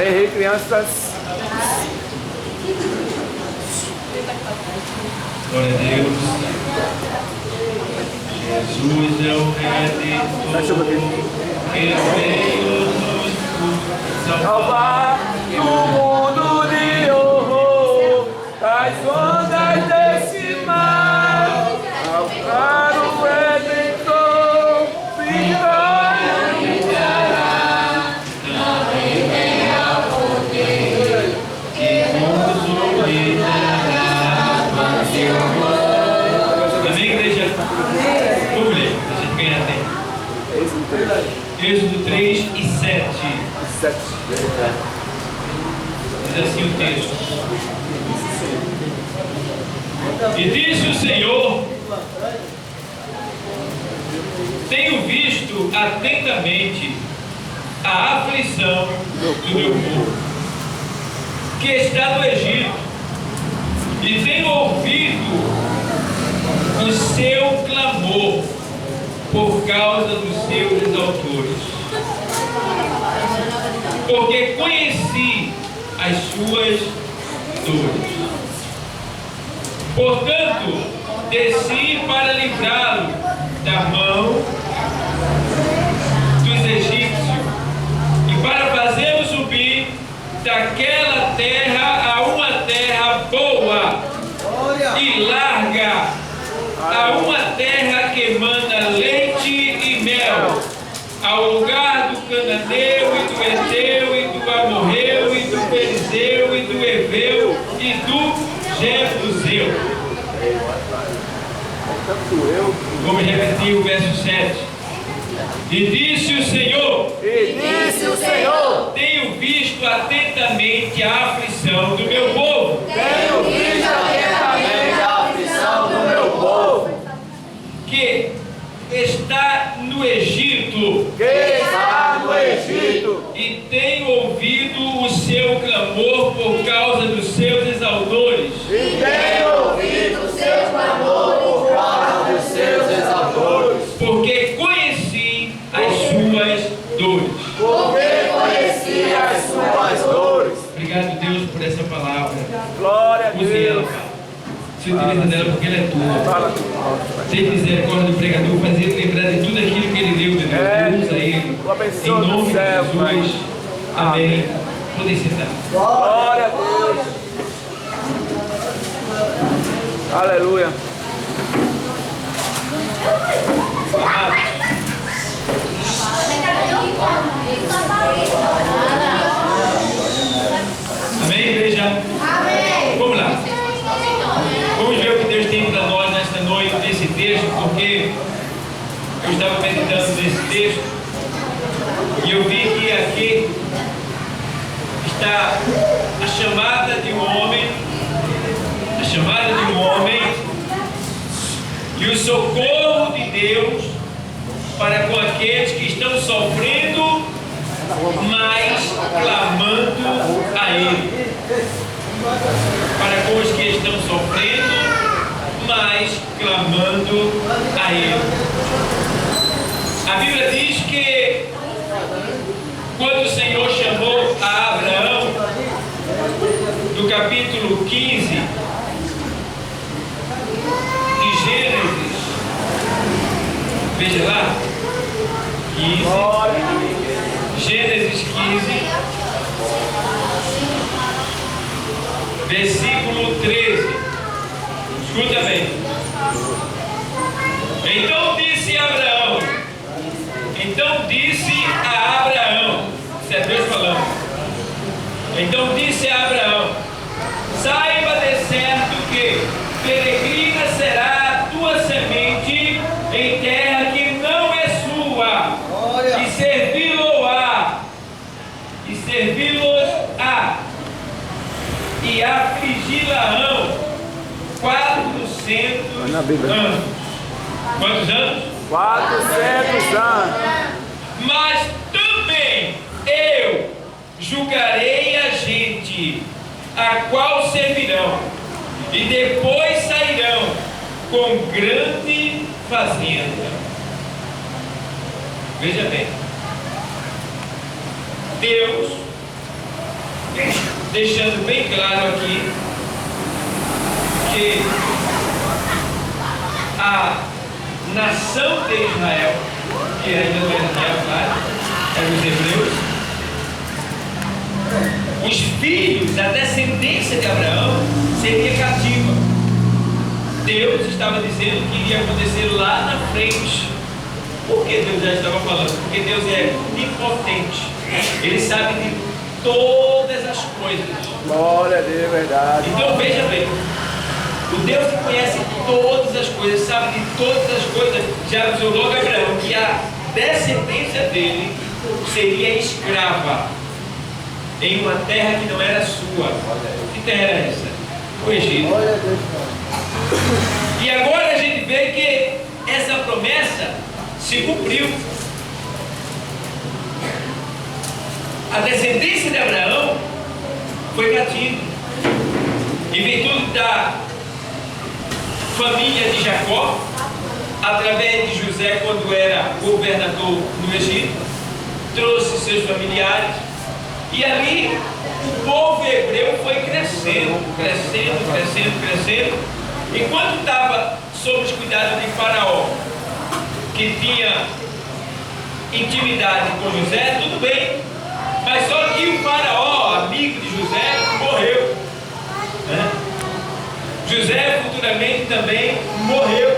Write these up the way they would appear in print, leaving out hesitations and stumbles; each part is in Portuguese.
Ei, crianças. Glória a Deus. Jesus é o Redentor que veio nos salvar Do mundo de horror, das ondas desse mar, ao claro Redentor, vitória me dará. Também terá poder que nos humilhará. Amém, igreja? Vamos ler, para a gente ganhar tempo. Êxodo 3 e 7. Diz assim o texto. E disse o Senhor: tenho visto atentamente a aflição do meu povo, que está no Egito, e tenho ouvido o seu clamor por causa dos seus exaltores, porque conheci as suas dores. Portanto, desci para livrá-lo da mão dos egípcios e para fazê-lo subir daquela terra a uma terra boa e larga, a uma terra que emana leite e mel, ao lugar do cananeu e do eteu e do amorreu e do perizeu e do eveu e do jebuseu. Vamos repetir o verso 7. E disse o Senhor: tenho visto atentamente a aflição do meu povo, que está no Egito, e tenho ouvido o seu clamor por causa dos seus exaltores, porque conheci as suas dores. Obrigado, Deus, por essa palavra. Glória a Use ela, Deus. Pai. Se utiliza dela porque ela é tua. Fala. Tem misericórdia do pregador, fazer ele lembrar de tudo aquilo que ele deu, Deus. Usa ele. Em nome de Jesus. Amém. Podem sentar. Glória a Deus. Aleluia. Amém, igreja? Amém. Vamos lá. Vamos ver o que Deus tem para nós nesta noite, nesse texto, porque eu estava meditando nesse texto e eu vi que aqui está a chamada de um homem, e o socorro de Deus para com aqueles que estão sofrendo, mas clamando a Ele. Para com os que estão sofrendo, mas clamando a Ele. A Bíblia diz que quando o Senhor chamou a Abraão, no capítulo 15 de Gênesis, veja lá, 15, Gênesis 15, versículo 13. Escuta bem. Então disse a Abraão, isso é Deus falando. Então disse a Abraão: saiba de certo que peregrina será a tua semente em terra que não é sua, e servi-los-á, e afligi-la-ão 400 anos. Quantos anos? 400 anos. Mas também eu julgarei a gente, a qual servirão, e depois sairão com grande fazenda. Veja bem, Deus deixando bem claro aqui que a nação de Israel, que ainda não era Israel, claro, eram os hebreus, os filhos, a descendência de Abraão seria cativa. Deus estava dizendo que iria acontecer lá na frente. Por que Deus já estava falando? Porque Deus é onipotente. Ele sabe de todas as coisas. Glória a Deus, verdade. Então veja bem, o Deus que conhece todas as coisas, sabe de todas as coisas, já avisou logo a Abraão que a descendência dele seria escrava em uma terra que não era sua. Que terra era essa? O Egito. E agora a gente vê que essa promessa se cumpriu. A descendência de Abraão foi cativa. Em virtude da família de Jacó, através de José, quando era governador no Egito, trouxe seus familiares, e ali o povo hebreu foi crescendo. Enquanto estava sob os cuidados de Faraó, que tinha intimidade com José, tudo bem, mas só que o Faraó, amigo de José, morreu, né? José futuramente também morreu,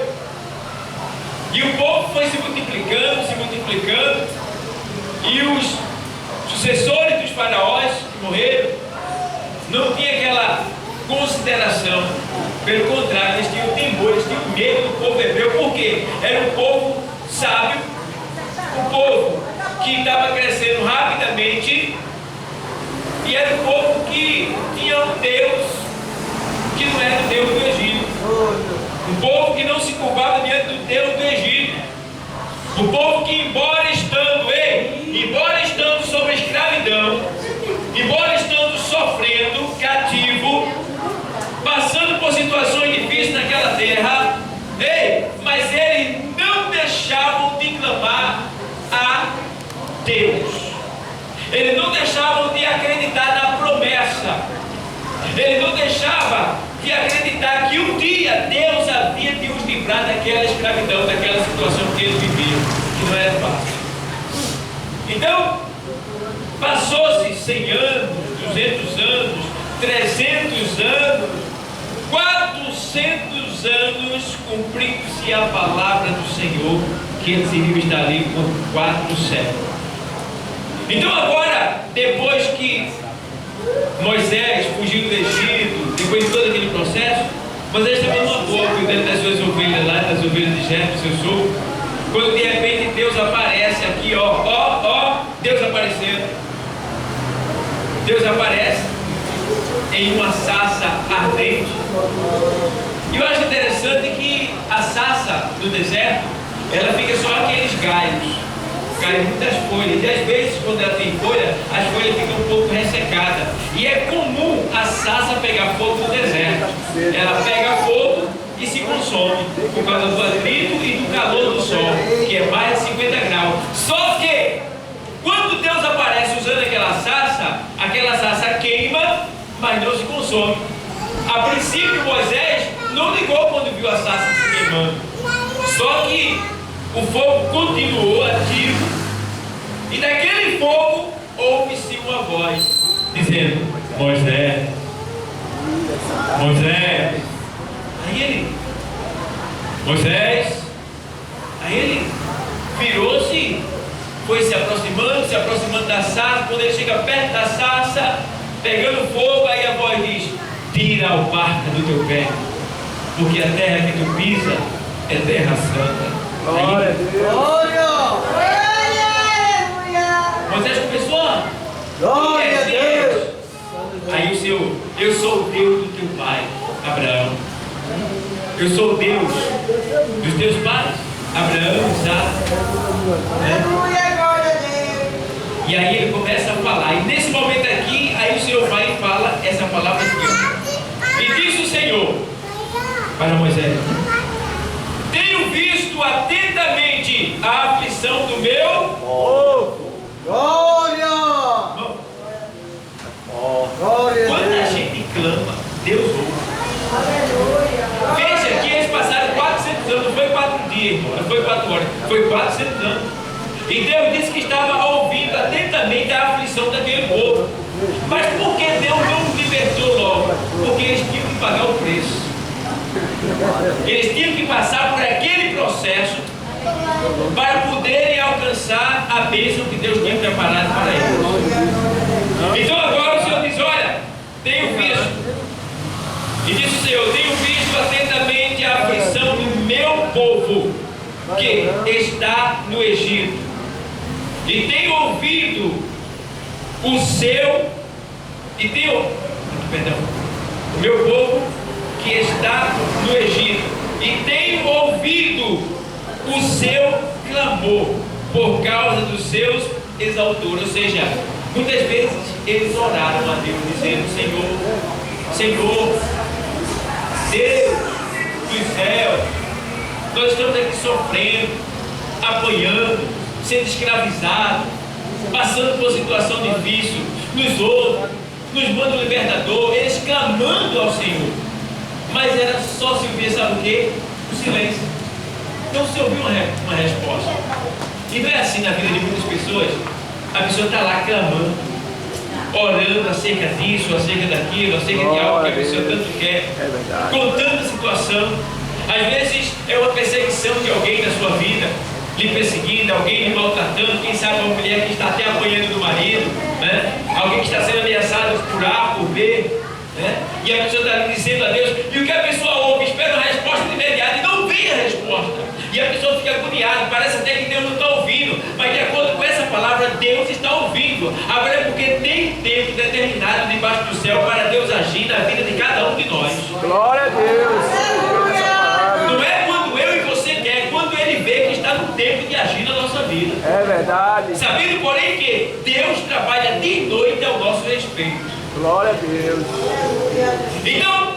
e o povo foi se multiplicando, e os sucessores dos faraós que morreram não tinham aquela consideração. Pelo contrário, eles tinham temor, eles tinham medo do povo hebreu. Por quê? Era um povo sábio, um povo que estava crescendo rapidamente, e era um povo que tinha um Deus que não era o Deus do Egito, um povo que não se curvava diante do Deus do Egito, um povo que, embora estando sob escravidão, embora estando sofrendo, cativo, passando por situações difíceis naquela terra, mas eles não deixavam de clamar a Deus. Eles não deixavam de acreditar na promessa. Eles não deixavam de acreditar que um dia Deus havia de os livrar daquela escravidão, daquela situação que eles viviam, que não era fácil. Então, passou-se 100 anos, 200 anos, 300 anos, 400 anos, cumprindo-se a palavra do Senhor, que eles iriam estar ali por 4 séculos. Então agora, depois que Moisés fugiu do Egito, depois de todo aquele processo, Moisés estava numa boa, cuidando das suas ovelhas lá, das ovelhas de Jetro, seu sogro, quando de repente Deus aparece aqui, Deus aparecendo. Deus aparece em uma sarça ardente. E eu acho interessante que a sarça do deserto, ela fica só aqueles galhos, caem muitas folhas, e às vezes quando ela tem folha, as folhas ficam um pouco ressecadas, e é comum a sarça pegar fogo no deserto. Ela pega fogo e se consome por causa do atrito e do calor do sol, que é mais de 50 graus. Só que quando Deus aparece usando aquela sarça queima, mas não se consome. A princípio Moisés não ligou quando viu a sarça se queimando, só que o fogo continuou ativo, e daquele fogo ouve-se uma voz dizendo: Moisés, Moisés. Aí ele virou-se, foi se aproximando da sarça. Quando ele chega perto da sarça, pegando fogo, aí a voz diz: tira a alparca do teu pé, porque a terra que tu pisa é terra santa. Glória a Deus. Moisés começou: Glória a Deus. Aí o Senhor: eu sou o Deus do teu pai Abraão, eu sou o Deus dos teus pais Abraão, Isaac. E aí ele começa a falar, e nesse momento aqui, aí o Senhor vai e fala essa palavra aqui. E disse o Senhor para Moisés: tenho visto atentamente a aflição do meu Povo. Glória. Deus ouve. Veja que eles passaram 400 anos, não foi 4 dias, irmão, não foi 4 horas, foi 400 anos. E Deus disse que estava ouvindo atentamente a aflição daquele povo. Mas por que Deus não os libertou logo? Porque eles tinham que pagar o preço. Eles tinham que passar por aquele processo para poderem alcançar a bênção que Deus tinha preparado para eles. Então agora o Senhor diz: olha, tenho visto. E disse o Senhor: tenho visto atentamente a aflição do meu povo que está no Egito, e tenho ouvido o seu, o meu povo que está no Egito, e tenho ouvido o seu clamor por causa dos seus exaltores. Ou seja, muitas vezes eles oraram a Deus dizendo: Senhor, Deus dos céus, nós estamos aqui sofrendo, apanhando, sendo escravizados, passando por situação difícil, nos ouve, nos manda o libertador. Eles clamando ao Senhor, mas era só se ouvir, sabe o quê? O silêncio. Não se ouviu uma resposta. E não é assim na vida de muitas pessoas. A pessoa está lá clamando, orando acerca disso, acerca daquilo, acerca de algo que a pessoa tanto quer, contando a situação. Às vezes é uma perseguição de alguém na sua vida, lhe perseguindo, alguém lhe maltratando, quem sabe uma mulher que está até apanhando do marido, né? Alguém que está sendo ameaçado por A, por B, né? E a pessoa está lhe dizendo a Deus, e o que a pessoa ouve, espera uma resposta imediata e não vem a resposta, e a pessoa fica agoniada, parece até que Deus não está ouvindo, mas de acordo com essa palavra, Deus está ouvindo. Agora é porque tem tempo determinado debaixo do céu para Deus agir na vida de cada um de nós. Glória a Deus. Não é quando eu e você quer, é quando Ele vê que está no tempo de agir na nossa vida. É verdade. Sabendo, porém, que Deus trabalha dia e noite ao nosso respeito. Glória a Deus. Então,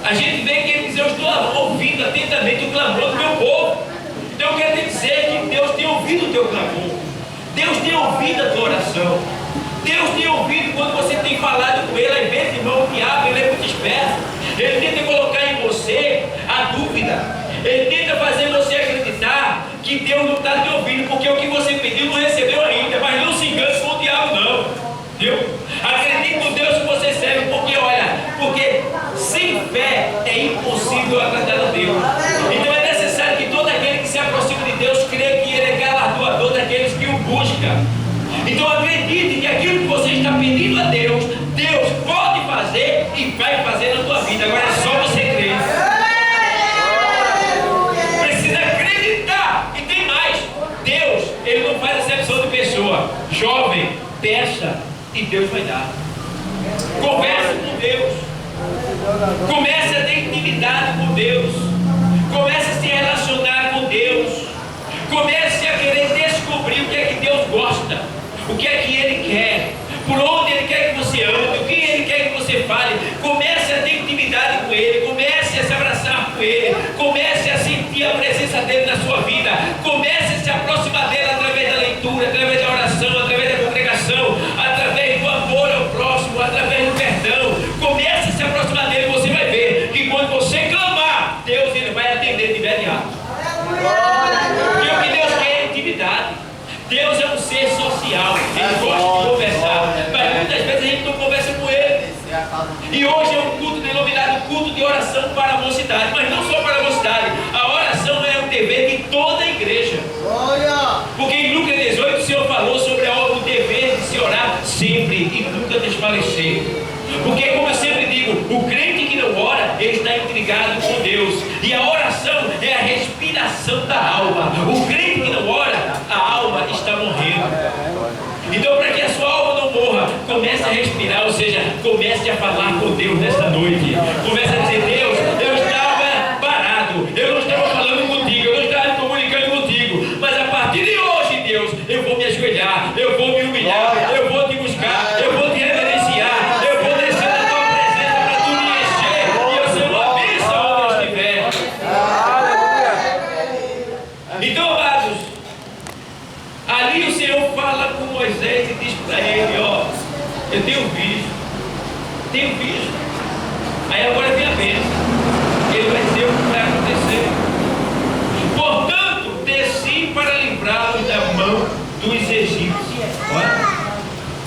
a gente vê que Ele diz: eu estou ouvindo atentamente o clamor do meu povo. Então eu quero te dizer que Deus tem ouvido o teu clamor. Deus tem ouvido a tua oração. Deus tem ouvido quando você tem falado com Ele. Às vezes, irmão, o diabo, ele é muito esperto. Ele tenta colocar em você a dúvida. Ele tenta fazer você acreditar que Deus não está te ouvindo, porque o que você pediu não recebeu ainda. Mas não se engane com o diabo, não. Viu? Acredite no Deus que você serve, porque olha, porque sem fé é impossível agradar a Deus. Então é necessário que todo aquele que se aproxima de Deus creia que Ele é galardoador daqueles que o buscam. Então acredite que aquilo que você está pedindo a Deus, Deus pode fazer e vai fazer na tua vida. Agora é só você crer. Precisa acreditar. E tem mais: Deus, Ele não faz acepção de pessoa. Jovem, peça e Deus vai dar. Converse com Deus. Comece a ter intimidade com Deus. Comece a se relacionar com Deus. Comece a querer descobrir o que é que Deus gosta, o que é que Ele quer, por onde Ele quer que você ande, o que Ele quer que você fale. Comece a ter intimidade com Ele. Comece a se abraçar com Ele. Comece a sentir a presença dEle na sua vida. Comece a se aproximar dEle através da leitura, através da oração, através da congregação, através do amor ao próximo, através do perdão. Comece a se aproximar dEle. Você vai ver que quando você clamar, Deus, Ele vai atender de imediato. Porque o que Deus quer é intimidade. Deus é um ser social. Ele gosta de conversar, mas muitas vezes a gente não conversa com Ele. E hoje é um culto denominado culto de oração para a mocidade. Mas não só para a mocidade. A oração é um dever de toda a igreja. Porque em Lucas 18 o Senhor falou sobre o dever de se orar sempre e nunca desfalecer. Porque, como eu sempre digo, o crente que não ora, ele está intrigado com Deus. E a oração é a respiração da alma. O crente que não ora, a alma está morrendo. Então, para que a sua alma não morra, comece a respirar, ou seja, comece a falar com Deus nesta noite. Comece a dizer: Deus, eu estava parado, eu não estava falando contigo, eu não estava me comunicando contigo, mas a partir de hoje, Deus, eu vou me ajoelhar, eu vou me humilhar, eu vou te buscar, eu vou te reverenciar, eu vou descer na tua presença para tu me encher e eu ser uma bênção onde eu estiver. Então, amados, ali o Senhor fala com Moisés e diz para ele: ó, eu tenho visto,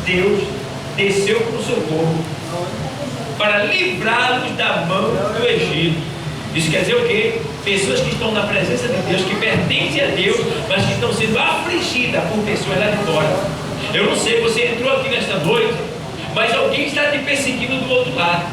Deus desceu com socorro para livrá-los da mão do Egito. Isso quer dizer o quê? Pessoas que estão na presença de Deus, que pertencem a Deus, mas que estão sendo afligidas por pessoas lá de fora. Eu não sei, você entrou aqui nesta noite, mas alguém está te perseguindo do outro lado.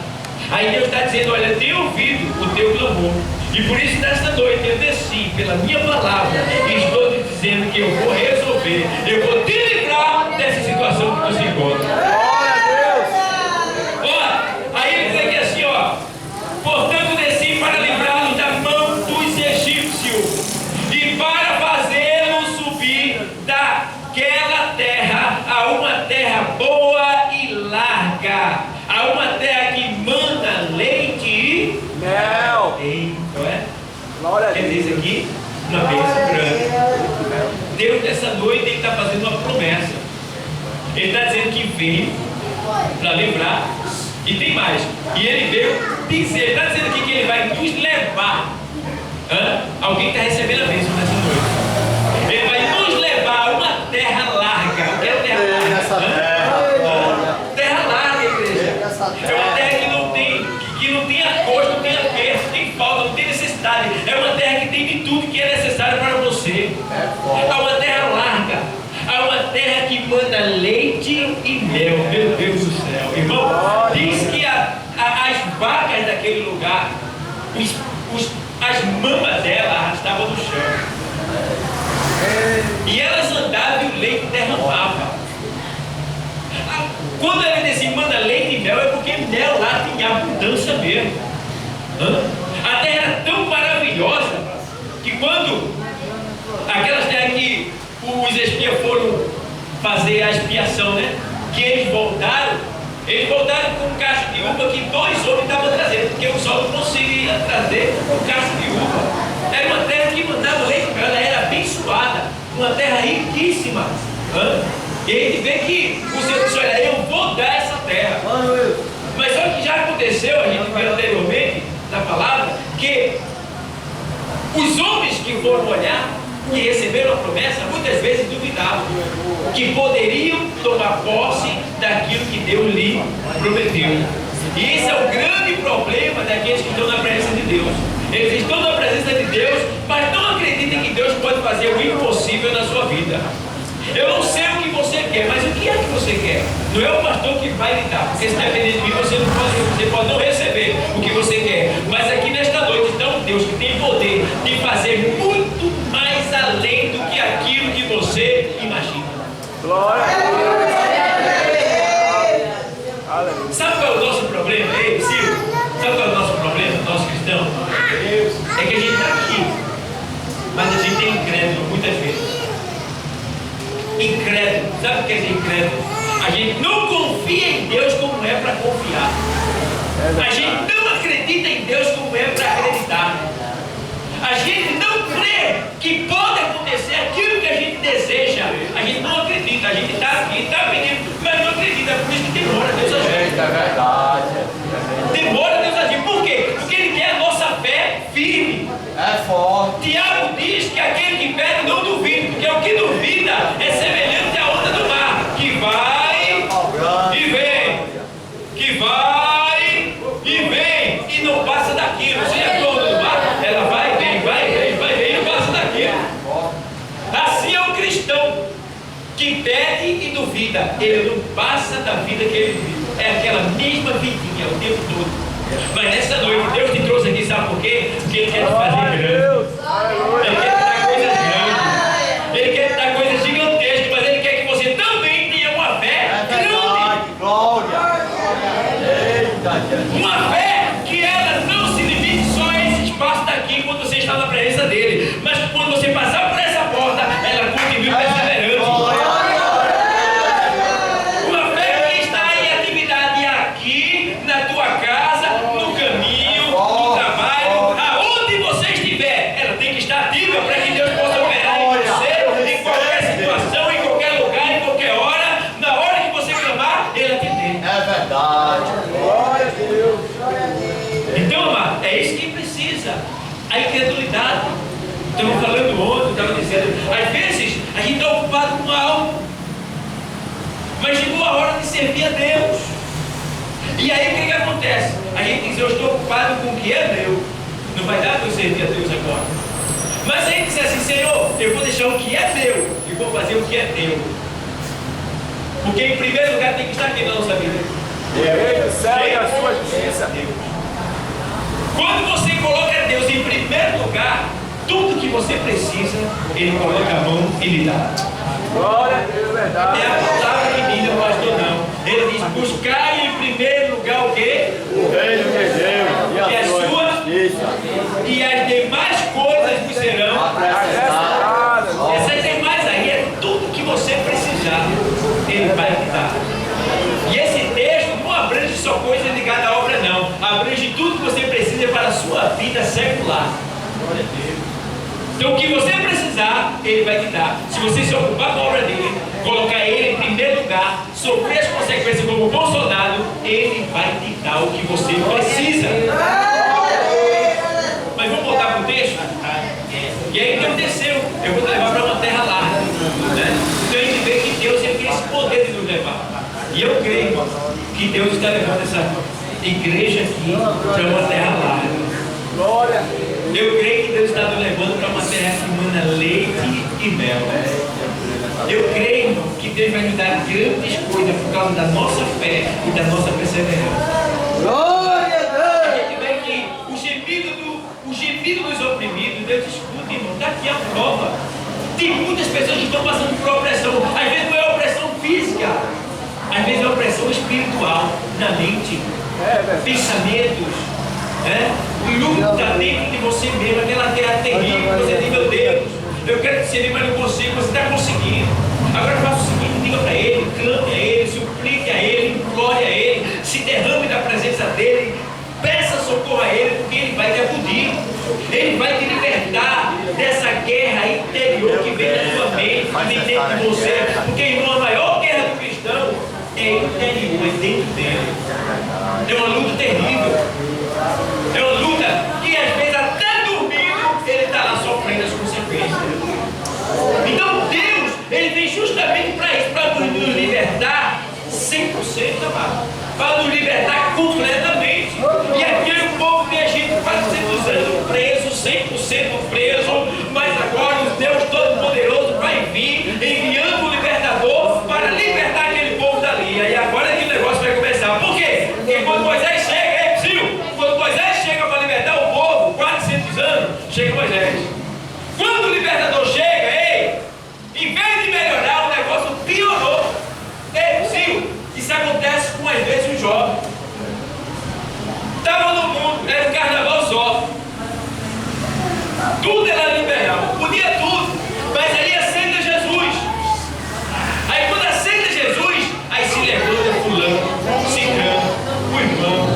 Aí Deus está dizendo: olha, tenho ouvido o teu clamor, e por isso nesta noite eu desci pela minha palavra e estou te dizendo que eu vou resolver, eu vou te livrar dessa situação que você encontra. Glória a Deus. Ó, aí ele diz aqui assim, ó: portanto desci para livrá-los da mão dos egípcios e para fazê-los subir daquela terra a uma terra boa e larga, a uma terra que manda leite e Mel. não é? Glória a Quer dizer, Deus. aqui uma bênção grande. Deus nessa noite ele está fazendo uma promessa. Ele está dizendo que veio para livrar. E tem mais. E ele veio dizer, ele está dizendo aqui que ele vai nos levar. Alguém está recebendo a bênção nessa noite. Ele vai nos levar a uma terra larga. O que é terra larga? Terra larga, igreja. É uma terra que não tem agosto, não tem aperto, não tem falta, não tem necessidade. É uma terra que tem de tudo que é necessário para você. É uma terra larga. É uma terra que manda leite e mel. Meu Deus do céu. Irmão, diz que as vacas daquele lugar, as mamas dela arrastavam no chão. E elas andavam e o leite derramava. Quando ele diz assim, manda leite e mel, é porque mel lá tinha abundância mesmo. A terra era tão maravilhosa que quando aquelas terras que os espias foram fazer a expiação, né? Que eles voltaram com um cacho de uva que 2 homens estavam trazendo, porque o sol não conseguia trazer um cacho de uva. Era uma terra que mandava leite, ela era abençoada, uma terra riquíssima. E a gente vê que o Senhor disse: olha, eu vou dar essa terra. Mas olha o que já aconteceu, a gente viu anteriormente na palavra, que os homens que foram olhar e receberam a promessa, muitas vezes duvidavam que poderiam tomar posse daquilo que Deus lhe prometeu. E esse é o grande problema daqueles que estão na presença de Deus. Eles estão na presença de Deus, mas não acreditam que Deus pode fazer o impossível na sua vida. Eu não sei o que você quer, mas o que é que você quer? Não é o pastor que vai lhe dar, porque se depender de mim, você pode não receber o que você quer. Mas aqui nesta noite está um Deus que tem poder de fazer muito mais além do que aquilo que você imagina. Glória a Deus. Aleluia. Sabe qual é o nosso problema? Ei, Silvio, sabe qual é o nosso problema, nosso cristão? É que a gente está aqui, mas a gente é incrédulo muitas vezes. Incrédulo, sabe o que é ser incrédulo? A gente não confia em Deus como é para confiar. A gente não acredita em Deus como é para acreditar. A gente não crê que pode acontecer aquilo que a gente deseja. A gente não acredita, a gente está aqui, está pedindo, mas não acredita. É por isso que demora Deus agir. É verdade. Demora Deus agir. Por quê? Porque Ele quer a nossa fé firme. É forte. Tiago diz que aquele que pede não duvida, porque o que duvida é semelhante à onda do mar, que vai e vem, que vai e vem, e não passa daquilo. Você já viu a onda do mar? Ela vai e vem, vai e vem, vai e vem, e não passa daquilo. Assim é o cristão que pede e duvida, ele não passa da vida que ele vive. É aquela mesma vidinha o tempo todo. Mas nessa noite Deus te trouxe aqui, sabe por quê? Porque Ele quer te fazer grande. Ele quer te dar coisas grandes. Ele quer te dar coisas gigantescas, mas Ele quer que você também tenha uma fé grande. Glória. Eita, Uma fé que ela não se limite só a esse espaço daqui quando você está na presença dEle, mas quando você passar por essa porta, ela continua perseverando. Uma fé que está em atividade aqui, na tua casa, no caminho, no trabalho, aonde você estiver, ela tem que estar ativa para que Deus possa operar em você, em qualquer situação, em qualquer lugar, em qualquer hora, na hora que você clamar, Ele atender. é verdade. Glória a Deus. Então, amado, é isso que precisa. A incredulidade. Estamos falando ontem, estava dizendo, às vezes a gente está ocupado com algo, mas chegou a hora servir a Deus. E aí o que acontece? A gente diz, eu estou ocupado com o que é meu. Não vai dar para eu servir a Deus agora. Mas a gente diz assim, Senhor, eu vou deixar o que é meu e vou fazer o que é teu. Porque em primeiro lugar tem que estar aqui na nossa vida. Direito, céu e a sua justiça. Quando você coloca Deus em primeiro lugar, tudo que você precisa, Ele coloca a mão e lhe dá. Glória a Deus, verdade. É a palavra que diz, pastor, não. Ele diz, buscar em primeiro lugar o quê? O reino de Deus E a sua justiça. e as demais coisas vos serão. Acrescentadas. Essas demais aí é tudo que você precisar, Ele vai lhe dar. E esse texto não abrange só coisas ligadas à obra, não. Abrange tudo que você precisa para a sua vida secular. Então o que você precisar, Ele vai te dar. Se você se ocupar com a obra dele, colocar Ele em primeiro lugar, sofrer as consequências como bom soldado, Ele vai te dar o que você precisa. Mas vamos voltar para o texto? E aí o que aconteceu? Eu vou te levar para uma terra larga, né? Então a gente vê que Deus ele tem esse poder de nos levar. E eu creio, irmão, que Deus está levando essa igreja aqui para uma terra larga. Glória a Deus. Eu creio que Deus está nos levando para uma terra que mana leite e mel. Eu creio, irmão, que Deus vai nos dar grandes coisas por causa da nossa fé e da nossa perseverança. Glória a Deus! A gente vê que o gemido dos oprimidos, Deus escuta, irmão, está aqui a prova. Tem muitas pessoas que estão passando por opressão. Às vezes não é opressão física, às vezes é opressão espiritual, na mente, pensamentos, né? Luta dentro de você mesmo, aquela terra terrível, você diz, meu Deus, eu quero te servir, mas não consigo, você está conseguindo. Agora faça o seguinte, diga para Ele, clame a Ele, suplique a Ele, implore a Ele, se derrame da presença dEle, peça socorro a Ele, porque Ele vai te acudir, Ele vai te libertar dessa guerra interior que vem da sua mente, que vem dentro de você, porque, irmão, a maior guerra do cristão é interior, é dentro dele. É uma luta terrível, é uma luta que às vezes até dormindo ele está lá sofrendo as consequências. Então Deus, Ele vem justamente para isso, para nos libertar 100%, amado, para nos libertar completamente. E aquele povo de Egito, 400 anos preso, 100% preso, mas agora o Deus Todo-Poderoso vai vir enviando o libertador para libertar aquele povo dali. E agora que o negócio vai começar. Por quê? Porque quando Moisés chega, quando Moisés chega para libertar o povo, 400 anos, chega Moisés. Quando o libertador chega, em vez de melhorar, o negócio piorou. Isso acontece com às vezes um jovem. Estava no mundo, era um carnaval só. Tudo era liberal, podia tudo, mas ali aceita Jesus. Aí quando aceita Jesus, aí se levanta fulano, ciclano, o irmão,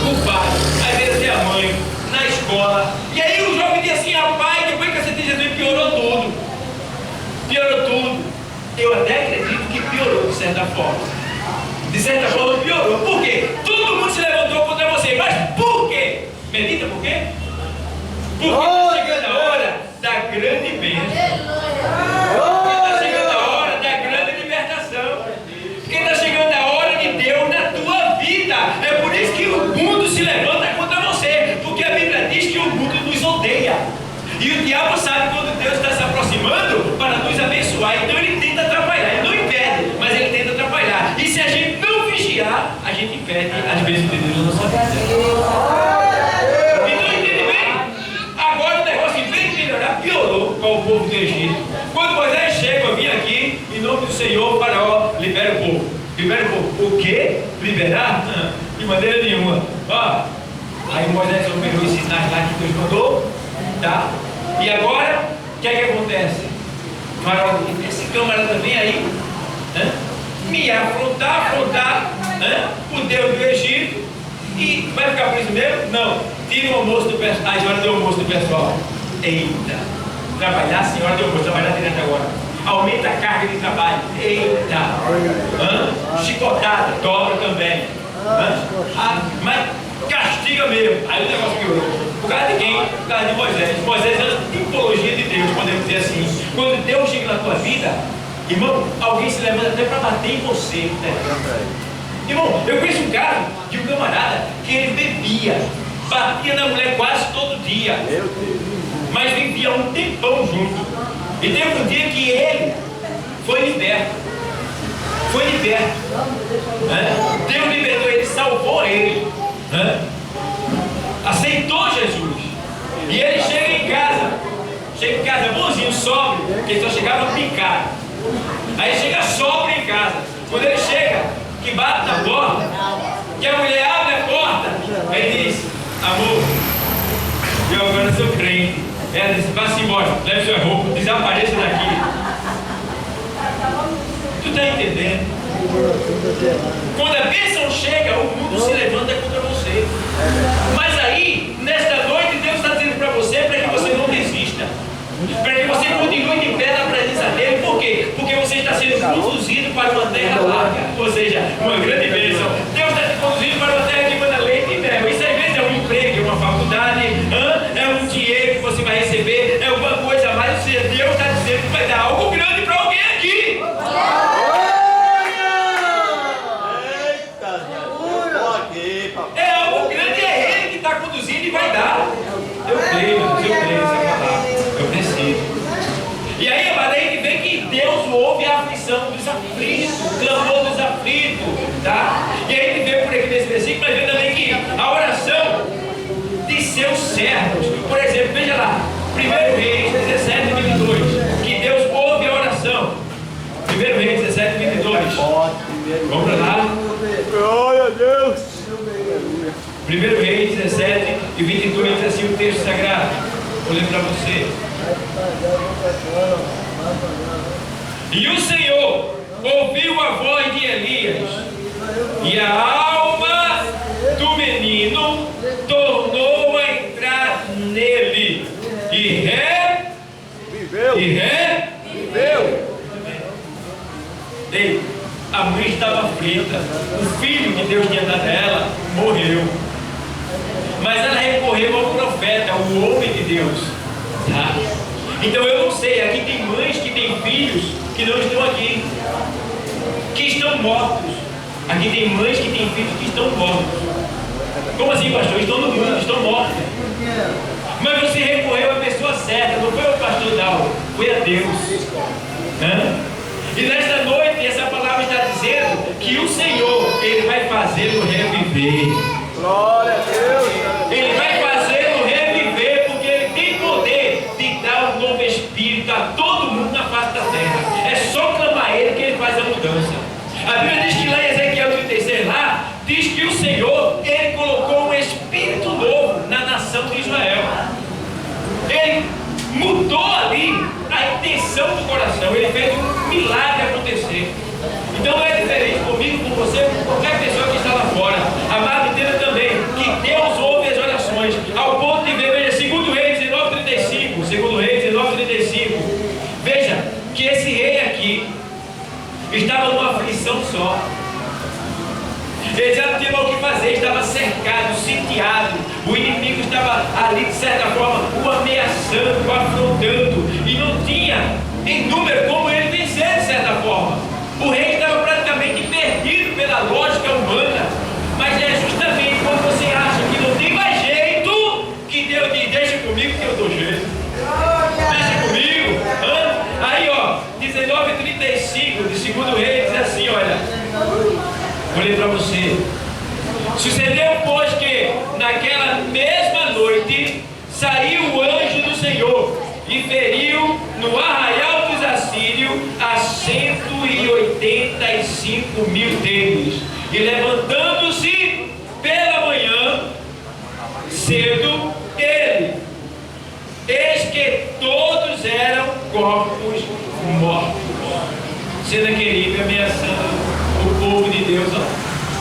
o pai, aí vem até a mãe, na escola. E aí o jovem diz assim, rapaz, depois que aceitei Jesus piorou tudo. Piorou tudo. Eu até acredito que piorou de certa forma. De certa forma piorou. Por quê? Todo mundo se levantou contra você. Mas por quê? Medita por quê? Porque está chegando a hora da grande bênção. Está chegando a hora da grande libertação. Porque está chegando a hora de Deus na tua vida. É por isso que o mundo se levanta contra você. Porque a Bíblia diz que o mundo nos odeia. E o diabo sabe quando Deus está se aproximando para nos abençoar. Então ele tenta atrapalhar. Ele não impede, mas ele tenta atrapalhar. E se a gente não vigiar, a gente impede às vezes de Deus na nossa vida. Então entende bem? Agora o negócio, em vez de melhorar, piorou com o povo do Egito. Quando Moisés chega, eu vim aqui, em nome do Senhor, Faraó, libera o povo. Libera o povo. O quê? Liberar? De maneira nenhuma. Ó, aí Moisés operou os sinais lá que Deus mandou. Tá? E agora, o que é que acontece? Faraó, esse camarada vem aí, né? Me afrontar, o Deus do Egito, e vai ficar prisioneiro? Não. Tira o almoço do pessoal. A hora do almoço do pessoal. Eita. Trabalhar, senhora do almoço, trabalhar direto agora. Aumenta a carga de trabalho. Eita. Chicotada, dobra também. Mas castiga mesmo. Aí o negócio piorou. Por causa de quem? Por causa de Moisés. Moisés é a tipologia de Deus, podemos dizer assim. Quando Deus chega na tua vida, irmão, alguém se levanta até para bater em você. Né? Irmão, eu conheço um caso de um camarada que ele bebia, batia na mulher quase todo dia, mas vivia um tempão junto. E teve um dia que ele foi liberto. Foi liberto. Deus libertou ele, salvou ele. Aceitou Jesus. E ele chega em casa bonzinho, sóbrio, porque ele só chegava picado. Aí chega sóbrio em casa. Quando ele chega, que bate na porta, que a mulher abre a porta, ele diz: amor, eu agora sou crente. Ela diz: vá-se embora, leve sua roupa, desapareça daqui. Tu está entendendo? Quando a bênção chega, o mundo se levanta contra você. Mas aí, nesta noite, Deus está dizendo para você, para que você não desista, para que você continue de pé na presença dele. Por quê? Porque você está sendo conduzido para uma terra larga, ou seja, uma grande bênção. Deus está te conduzindo para uma terra que manda leite e mel. Isso às vezes é um emprego, é uma faculdade, é um dinheiro que você vai receber, é alguma coisa a mais. Ou seja, Deus está dizendo que vai dar algo grande para alguém aqui. É algo grande, é Ele que está conduzindo e vai dar. Eu creio, meu Deus, eu creio nessa palavra. Eu preciso. E aí, amado, a gente vê que Deus ouve a aflição dos aflitos, o clamor dos aflitos, tá? E aí a gente vê por aqui nesse versículo, mas vê também que a oração de seus servos, por exemplo, veja lá, 1 Reis 17, 22, que Deus ouve a oração. 1 Reis 17, 22. Vamos para lá. Glória a Deus. 1 Reis 17 e 22 diz assim o texto sagrado. Vou ler para você. E o Senhor ouviu a voz de Elias, e a alma do menino tornou a entrar nele, e Viveu. viveu. Ei, a mãe estava aflita, o filho que Deus tinha dado a ela morreu, mas ela recorreu ao profeta, o homem de Deus, tá? Então eu não sei, aqui tem mães que têm filhos que não estão aqui, que estão mortos. Aqui tem mães que têm filhos que estão mortos. Como assim, pastor? Estão no mundo, estão mortos. Mas você recorreu à pessoa certa, não foi o pastor Dal, foi a Deus. E nesta noite, essa palavra está dizendo que o Senhor, Ele vai fazê-lo reviver. Glória a Deus. Ele vai fazê-lo reviver, porque Ele tem poder de dar um novo espírito a todo mundo na face da terra. É só clamar a Ele que Ele faz a mudança. A Bíblia diz que lá em Ezequiel 36, lá, diz que o Senhor, Ele colocou um espírito novo na nação de Israel. Ele mudou ali a intenção do coração. Ele fez um milagre acontecer. Então não é diferente comigo, com você, com qualquer pessoa que está lá fora. Amado, entenda também que Deus ouve as orações, ao ponto de ver, veja, 2 Reis 19:35, 2 Reis 19:35. Veja que esse rei aqui estava numa aflição só. Ele já não tinha o que fazer, estava cercado, sitiado. O inimigo estava ali, de certa forma, o ameaçando, o afrontando. E não tinha em número como ele vencer, de certa forma. O rei estava praticamente perdido pela lógica humana. Mas é justamente quando você acha que não tem mais jeito, que Deus diz: deixa comigo que eu dou jeito. Deixa comigo. Aí, ó, 19:35 de 2 Reis diz assim, olha. Vou ler para você. Sucedeu, pois, que naquela mesma noite saiu o anjo do Senhor e feriu no arraial dos assírios a 185.000 deles. E levantando-se pela manhã cedo, eis que todos eram corpos mortos. Senaqueribe ameaçando o povo de Deus, ó,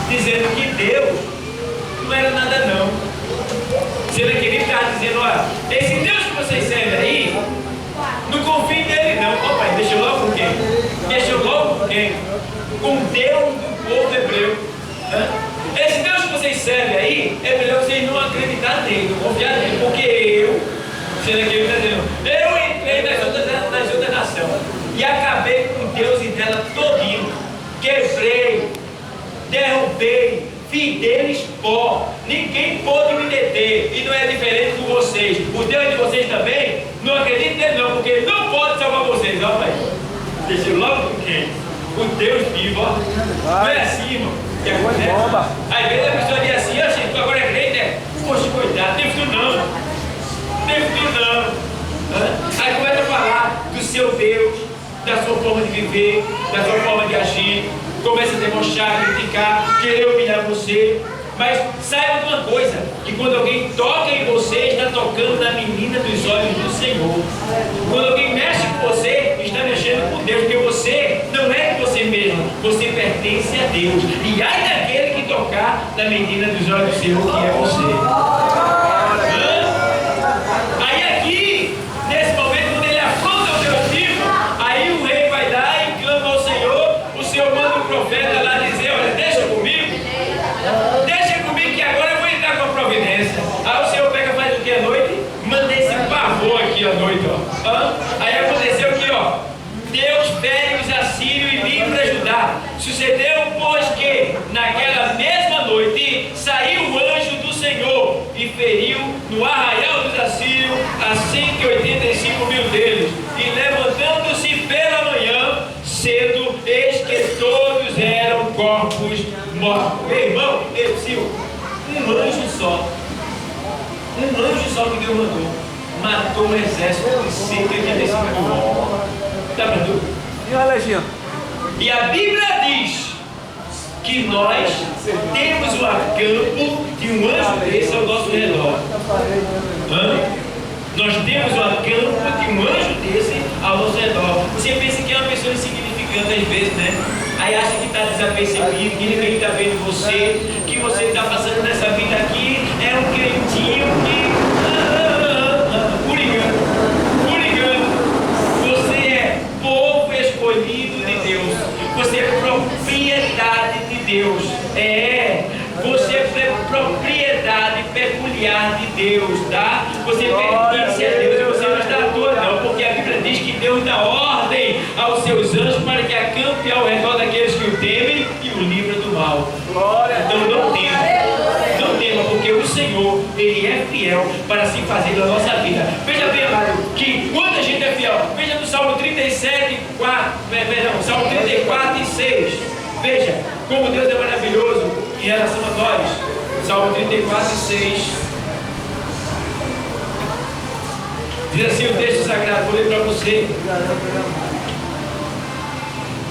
dizendo que Deus não era nada não. Senaqueribe estava dizendo: olha, esse Deus que vocês servem aí, não confiem nele não. Opa, deixa eu logo com quem? Deixa eu logo com quem? Com Deus do povo hebreu. Esse Deus que vocês servem aí, é melhor vocês não acreditar nele, não confiar nele, porque eu, Senaqueribe está dizendo, eu entrei nas outras nações e acabei com Deus e dela todinho. Quebrei, derrubei vocês. O Deus de vocês também, não acreditem nele não, porque ele não pode salvar vocês. Ó, pai. Deixa eu logo com quem? O Deus vivo, ó. Não é assim, irmão. Que acontece? Às vezes a pessoa diz assim, oxe, tu agora é crente, né? Poxa, cuidado, tem futuro não. Tem futuro não. Aí começa a falar do seu Deus, da sua forma de viver, da sua forma de agir. Começa a demonstrar, criticar, querer humilhar você. Mas saiba de uma coisa, que quando alguém toca em você, está tocando na menina dos olhos do Senhor. Quando alguém mexe com você, está mexendo com Deus, porque você não é de você mesmo, você pertence a Deus. E ai daquele que tocar na menina dos olhos do Senhor, que é você. Aí aqui, nesse momento, quando ele afronta o Deus vivo, aí o rei vai dar e clama ao Senhor, o Senhor manda o profeta lá dizer, olha, deixa comigo que agora eu vou entrar com a providência. Aí o Senhor pega, faz o que à noite? Manda esse pavor aqui à noite, ó. Aí aconteceu que, ó, Deus fere os assírios e livra Judá. Sucedeu, pois, que naquela mesma noite saiu o anjo do Senhor e feriu no arraial dos assírios a 185 mil deles. E levantando-se pela manhã cedo, eis que todos eram corpos mortos. Meu irmão, um anjo só que Deus mandou, matou um exército de 185 mil. Tá pra tu? E a legião? E a Bíblia diz que nós temos o acampo de um anjo desse ao nosso redor. Nós temos o acampo de um anjo desse ao nosso redor. Você pensa que é uma pessoa insignificante às vezes, né? Aí acha que está desapercebido, que ninguém está vendo você, que você está passando nessa vida aqui, é um crentinho que... Por engano. Você é povo escolhido de Deus. Você é propriedade de Deus. Você é propriedade peculiar de Deus, tá? Você pertence a Deus e você não está à toa não, porque a Bíblia diz que Deus dá ordem aos seus anjos para que acampe ao redor daqueles que o temem e o livra do mal. Então não tema, porque o Senhor, Ele é fiel para se fazer na nossa vida. Veja bem, amado, que quando a gente é fiel, veja no Salmo 37, Salmo 34 e 6. Veja como Deus é maravilhoso em relação a nós. Salmo 34 e 6. Diz assim o texto sagrado, vou ler para você.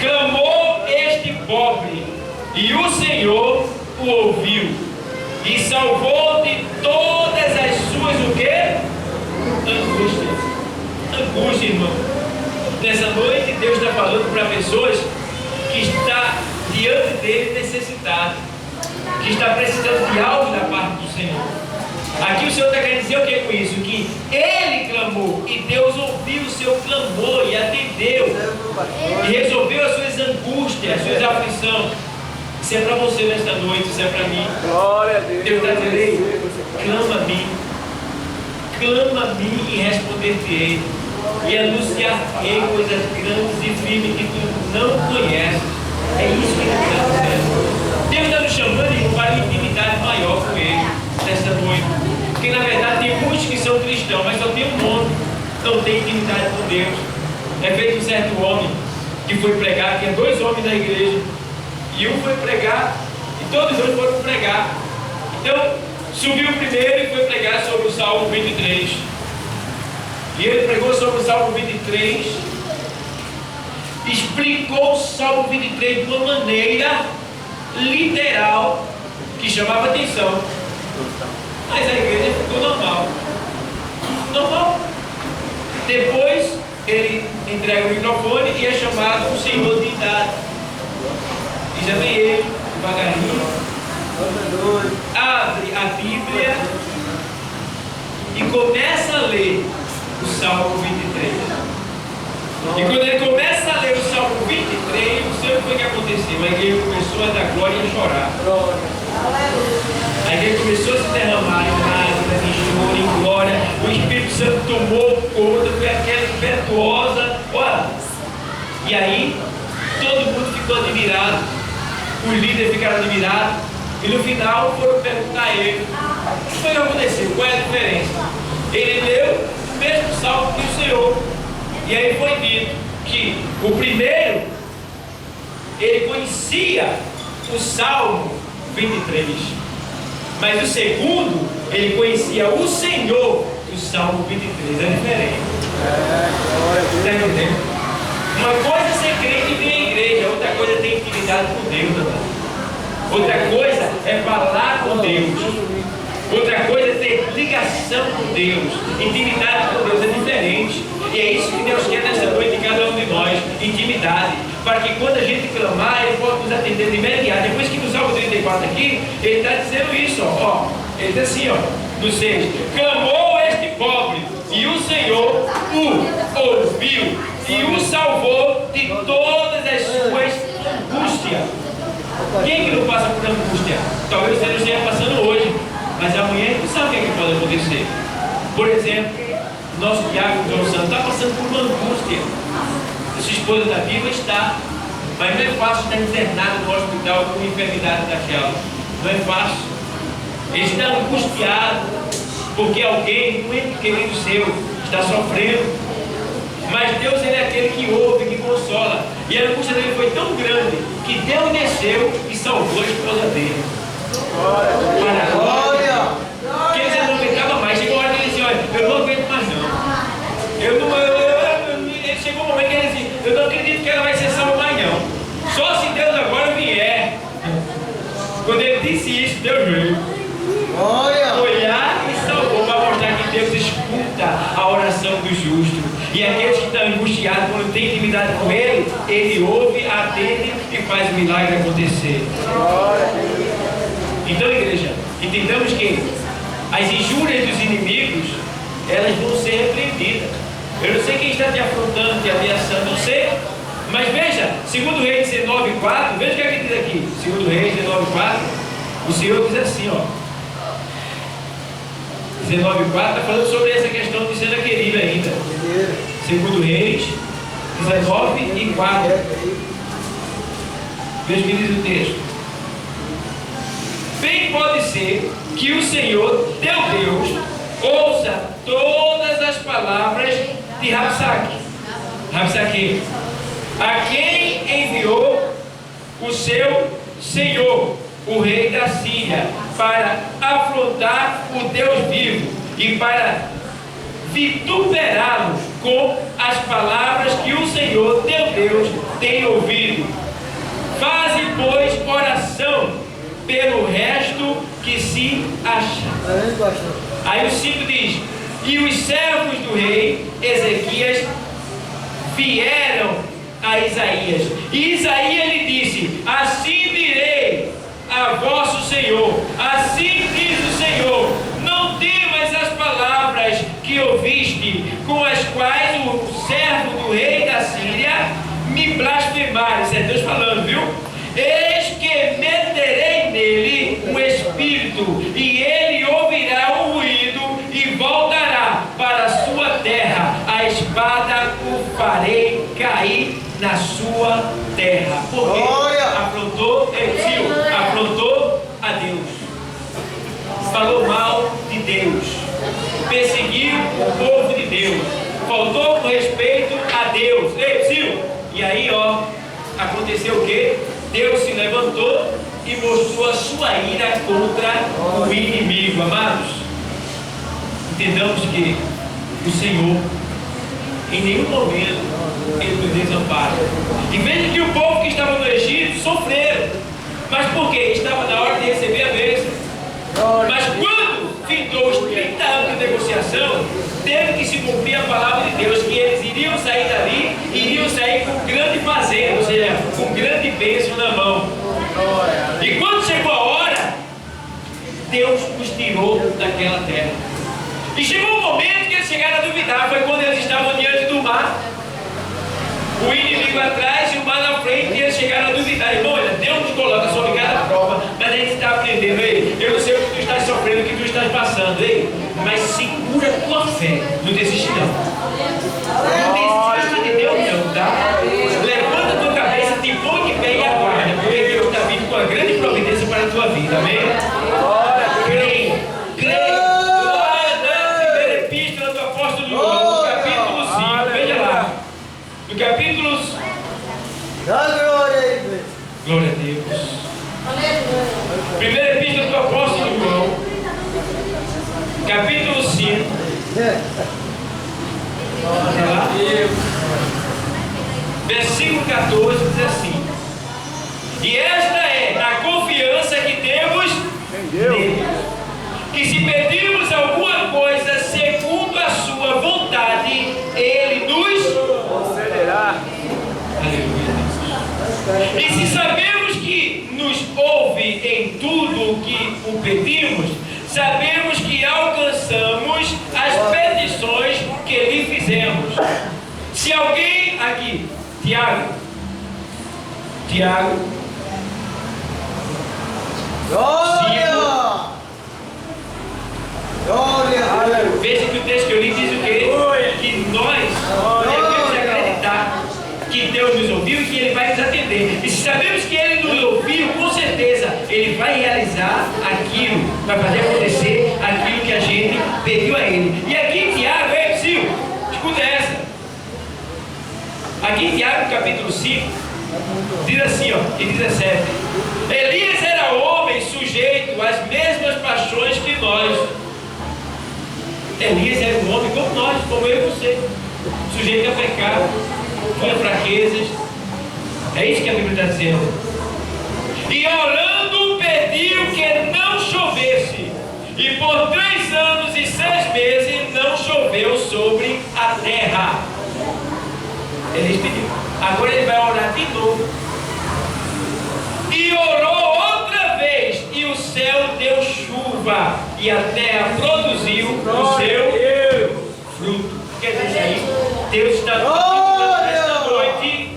Clamou este pobre, e o Senhor o ouviu, e salvou de todas as suas, o quê? Angústia, irmão. Nessa noite, Deus está falando para pessoas que está diante dele necessitado, que está precisando de algo da parte do Senhor. Aqui o Senhor está querendo dizer o que com isso? Que ele clamou e Deus ouviu o seu clamor e atendeu e resolveu as suas angústias, as suas aflições. Isso é para você nesta noite, isso é para mim. Glória a Deus. Deus está dizendo, clama a mim e responder-te-ei, e anunciar-te-ei coisas grandes e firmes que tu não conheces. É isso que Deus está dizendo. Deus está nos chamando para uma intimidade maior com Ele nesta noite. Porque na verdade tem muitos que são cristãos, mas só tem um nome, não tem intimidade com Deus. É feito um certo homem que foi pregar, tinha dois homens na igreja, e um foi pregar, e todos dois foram pregar. Então, subiu o primeiro e foi pregar sobre o Salmo 23. E ele pregou sobre o Salmo 23, explicou o Salmo 23 de uma maneira literal que chamava atenção. Mas a igreja ficou normal. Depois ele entrega o microfone e é chamado o Senhor de idade. E já vem ele, devagarinho, abre a Bíblia e começa a ler o Salmo 23. E quando ele começa a ler o Salmo 23, não sei o que foi que aconteceu. A igreja começou a dar glória e a chorar. A igreja começou a se derramar em lágrimas, em choro, em glória. O Espírito Santo tomou conta, foi aquela impetuosa. Olha, e aí todo mundo ficou admirado. Os líderes ficaram admirados. E no final foram perguntar a ele: o que foi que aconteceu? Qual é a diferença? ele leu o mesmo salmo que o Senhor. E aí foi dito que o primeiro, ele conhecia o Salmo 23. Mas o segundo, ele conhecia o Senhor, o Salmo 23. É diferente. Está entendendo? Uma coisa é ser crente e vir à igreja, outra coisa é ter intimidade com Deus, amado. Outra coisa é falar com Deus. Outra coisa é ter ligação com Deus. Intimidade com Deus é diferente. E é isso que Deus quer nessa noite em cada um de nós. Intimidade. Para que quando a gente clamar, Ele possa nos atender de imediato. Depois que no Salmo 34 aqui, Ele está dizendo isso, ó. Ele diz assim, ó, no 6. Clamou este pobre, e o Senhor o ouviu, e o salvou de todas as suas angústias. Quem que não passa por angústia? Talvez você não esteja passando hoje, mas amanhã não sabe o que pode acontecer. Por exemplo, nosso diácono João Santos está passando por uma angústia. Sua esposa está viva, está, mas não é fácil estar internado no hospital com enfermidade daquela. Não é fácil. Ele está angustiado porque alguém, um ente querido seu, está sofrendo. Mas Deus, Ele é aquele que ouve, que consola. E a angústia dele foi tão grande que Deus desceu e salvou a esposa dele. Para a glória! Porque ele já não aguentava mais. Chegou a hora que ele disse: olha, eu não aguento mais não. Ele chegou um momento que ele disse: eu não acredito que ela vai ser salva mais não. Só se Deus agora vier. Quando ele disse isso, Deus veio. Olhar e salvou para mostrar que Deus escuta a oração do justo. E aqueles que estão angustiados, quando tem intimidade com Ele, Ele ouve, atende e faz o milagre acontecer. Então, igreja, entendamos que as injúrias dos inimigos, elas vão ser repreendidas. Eu não sei quem está te afrontando, te ameaçando, não sei. Mas veja, 2 Reis 19:4, veja o que é que diz aqui. 2 Reis 19:4, o Senhor diz assim, ó. 19:4 está falando sobre essa questão de Senaqueribe ainda. 2 Reis 19:4. Veja o que diz o texto. Bem pode ser que o Senhor, teu Deus, ouça todas as palavras de Rabsaque, a quem enviou o seu Senhor, o rei da Síria, para afrontar o Deus vivo e para vituperá-los com as palavras que o Senhor teu Deus tem ouvido. Faze, pois, oração pelo resto que se acha. Aí o 5 diz: e os servos do rei Ezequias vieram a Isaías, e Isaías lhe disse: assim direi a vosso Senhor, assim diz o Senhor, não temas as palavras que ouviste, com as quais o servo do rei da Síria me blasfemaram. Isso é Deus falando, viu? Eis que meterei nele um espírito, e ele ouvirá o ruído e voltará para a sua terra. A espada o farei cair na sua terra. Porque afrontou afrontou a Deus, falou mal de Deus, perseguiu o povo de Deus, faltou com respeito a Deus. E aí, ó, aconteceu o quê? Deus se levantou e mostrou a sua ira contra o inimigo. Amados, entendamos que o Senhor, em nenhum momento, Ele nos desampara. E veja que o povo que estava no Egito sofreram. Mas por quê? Estava na hora de receber a bênção. Mas quando findou os 30 anos de negociação, teve que se cumprir a palavra de Deus, que eles iriam sair dali, iriam sair com grande fazenda, ou seja, com grande bênção na mão. E quando chegou a hora, Deus os tirou daquela terra. E chegou um momento que eles chegaram a duvidar. Foi quando eles estavam diante do mar, o inimigo atrás e o mar na frente, e eles chegaram a duvidar. Irmão, olha, Deus nos coloca sobre cada prova, mas a gente está aprendendo. Ei, eu não sei o que tu estás sofrendo, o que tu estás passando, ei, mas segura a tua fé, não desiste não. Não desiste de Deus não, tá? Levanta a tua cabeça, te põe de pé e aguarda, porque Deus está vindo com uma grande providência para a tua vida, amém? Creia. Versículo 14 diz assim: e esta é a confiança que temos nele, que se pedirmos alguma coisa segundo a sua vontade, ele nos Concederá. Aleluia. E se sabemos que nos ouve em tudo o que o pedimos, sabemos que alcançamos as petições que lhe fizemos. Se alguém aqui, Tiago, Glória! Glória! veja que o texto que eu li diz o quê? Que nós devemos acreditar que Deus nos ouviu e que Ele vai nos atender. E se sabemos que Ele nos ouviu, com certeza Ele vai realizar aquilo, vai fazer acontecer aquilo que a gente pediu a Ele. E aqui em Tiago, Sil, escuta essa. Aqui em Tiago, capítulo 5, diz assim, ó, em 17: Elias era homem sujeito às mesmas paixões que nós. Elias era um homem como nós, como eu e você, sujeito a pecado, tinha fraquezas. É isso que a Bíblia está dizendo. E orando pediu que não chovesse, e por 3 anos e 6 meses não choveu sobre a terra. Elias pediu. Agora ele vai orar de novo. E orou outra vez, e o céu deu chuva, e a terra produziu o seu fruto. Quer dizer aí, Deus está esta noite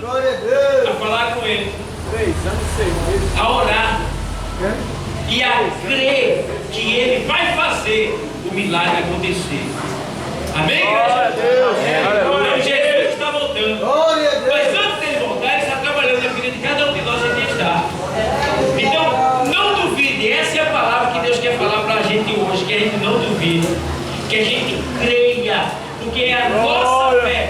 a falar com ele, 3 anos e 6 meses. a orar e a crer que ele vai fazer o milagre acontecer. Amém, igreja? Então Jesus está voltando. Glória a Deus! Mas antes dele voltar, ele está trabalhando na vida de cada um de nós onde está. Então, não duvide. Essa é a palavra que Deus quer falar para a gente hoje. Que a gente não duvide, que a gente creia, porque é a nossa fé